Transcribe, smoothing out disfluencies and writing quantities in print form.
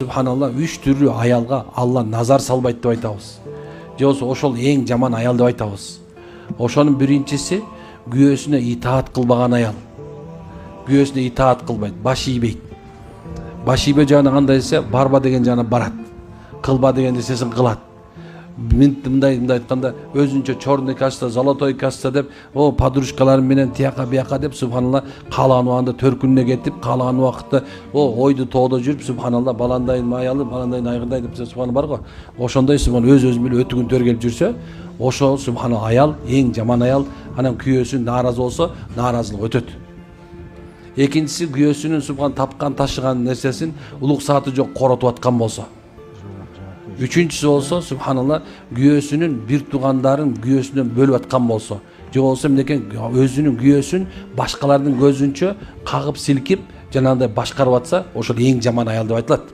Subhanallah, 3 türlü ayalga Allah nazar salbayt деп айтабыз. Же болсо ошол эң жаман аял деп айтабыз. Ошонун биринчиси күйөөсүнө итаат кылбаган аял. Күйөөсүнө итаат кылбайт, баш ийбейт. Баш ийбөө жагына кандай десе, барба деген жагына барат. Кылба деген десесин кылат. Мындай айтканда өзүнчө черный каста, золотой каста деп, о подружкаларым менен тияка бияка деп субханалла каалаган убагында төркүнүнө кетип, каалаган убакытта ойду тоодо жүрүп субханалла баландайын аялы, баландайын айгырдай деп субхан бар го. Ошондой субхан өзүн менен өтүгүн төргелип жүрсө, ошол субханалла аял эң жаман аял. Анан күйөөсү нааразы болсо, нааразылык өтөт. Экинчиси күйөөсүнүн субхан тапкан ташыган нерсесин улук сааты жок коротуп аткан болсо. Üçüncüsü olsa subhanallah güyösünün bir tuğandарын güyösünden bölüp atkан bolsa. Же болсо мынекей өзүнүн güyösүн башкалардын көзүнчө кагып силкип жанагындай башкарып атса, ошол эң жаман аял деп айтылат.